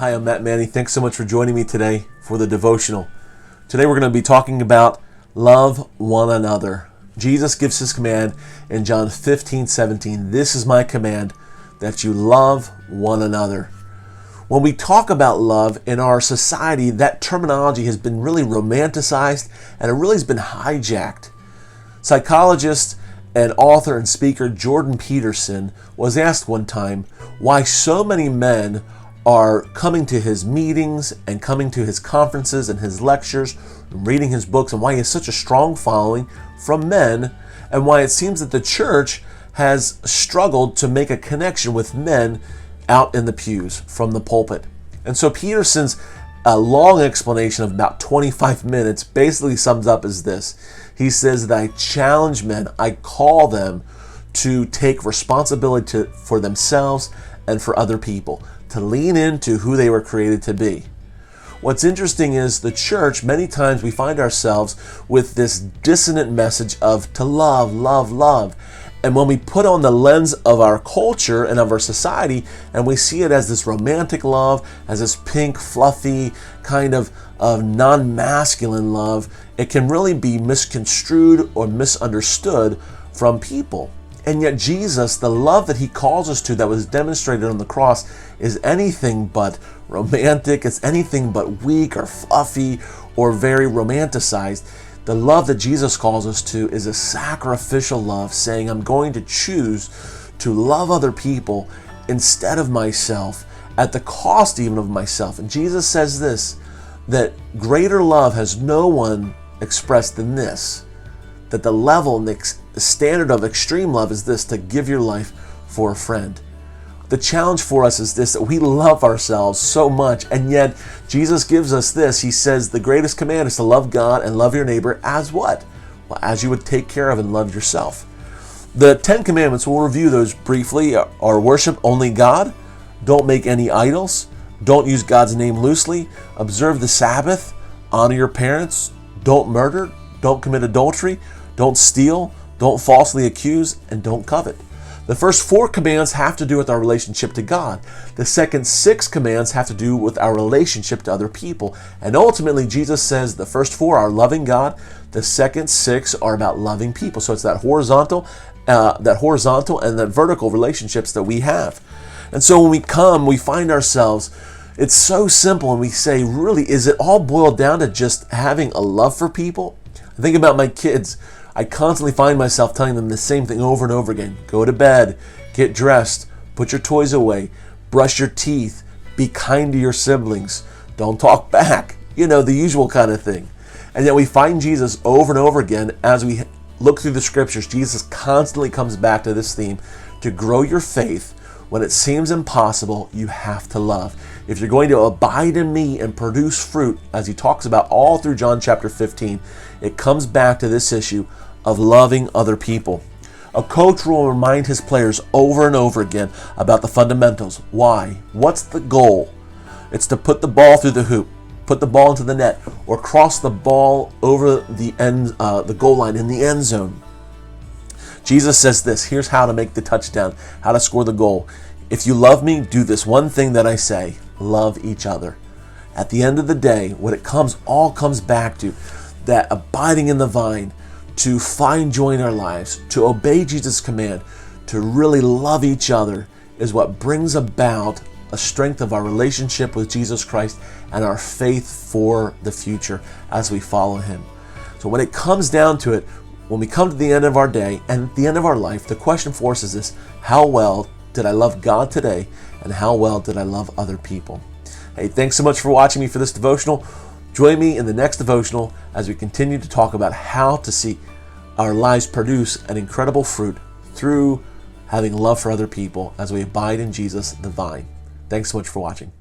Hi, I'm Matt Manny. Thanks so much for joining me today for the Devotional. Today we're going to be talking about love one another. Jesus gives his command in John 15:17. This is my command, that you love one another. When we talk about love in our society, that terminology has been really romanticized and it really has been hijacked. Psychologist and author and speaker Jordan Peterson was asked one time why so many men are coming to his meetings and coming to his conferences and his lectures and reading his books, and why he has such a strong following from men, and why it seems that the church has struggled to make a connection with men out in the pews from the pulpit. And so Peterson's long explanation of about 25 minutes basically sums up as this. He says that I challenge men, I call them to take responsibility for themselves and for other people, to lean into who they were created to be. What's interesting is the church, many times we find ourselves with this dissonant message of to love, love, love. And when we put on the lens of our culture and of our society, and we see it as this romantic love, as this pink, fluffy, kind of non-masculine love, it can really be misconstrued or misunderstood from people. And yet Jesus, the love that he calls us to that was demonstrated on the cross, is anything but romantic. It's anything but weak or fluffy or very romanticized. The love that Jesus calls us to is a sacrificial love, saying, I'm going to choose to love other people instead of myself, at the cost even of myself. And Jesus says this, that greater love has no one expressed than this, that the level and the standard of extreme love is this, to give your life for a friend. The challenge for us is this, that we love ourselves so much, and yet Jesus gives us this. He says the greatest command is to love God and love your neighbor as what? Well, as you would take care of and love yourself. The 10 Commandments, we'll review those briefly, are worship only God, don't make any idols, don't use God's name loosely, observe the Sabbath, honor your parents, don't murder, don't commit adultery, don't steal, don't falsely accuse, and don't covet. The first 4 commands have to do with our relationship to God. The second 6 commands have to do with our relationship to other people. And ultimately, Jesus says the first 4 are loving God. The second 6 are about loving people. So it's that horizontal and that vertical relationships that we have. And so when we come, we find ourselves, it's so simple, and we say, really, is it all boiled down to just having a love for people? I think about my kids. I constantly find myself telling them the same thing over and over again. Go to bed, get dressed, put your toys away, brush your teeth, be kind to your siblings, don't talk back, the usual kind of thing. And yet we find Jesus over and over again as we look through the scriptures. Jesus constantly comes back to this theme. To grow your faith, when it seems impossible, you have to love. If you're going to abide in me and produce fruit, as he talks about all through John chapter 15, it comes back to this issue of loving other people. A coach will remind his players over and over again about the fundamentals. Why? What's the goal? It's to put the ball through the hoop, put the ball into the net, or cross the ball over the goal line in the end zone. Jesus says this, here's how to make the touchdown, how to score the goal. If you love me, do this one thing that I say, love each other. At the end of the day, what it all comes back to, that abiding in the vine, to find joy in our lives, to obey Jesus' command, to really love each other, is what brings about a strength of our relationship with Jesus Christ and our faith for the future as we follow him. So when it comes down to it, when we come to the end of our day and at the end of our life, the question for us is this: how well did I love God today, and how well did I love other people? Hey, thanks so much for watching me for this devotional. Join me in the next devotional as we continue to talk about how to see our lives produce an incredible fruit through having love for other people as we abide in Jesus, the vine. Thanks so much for watching.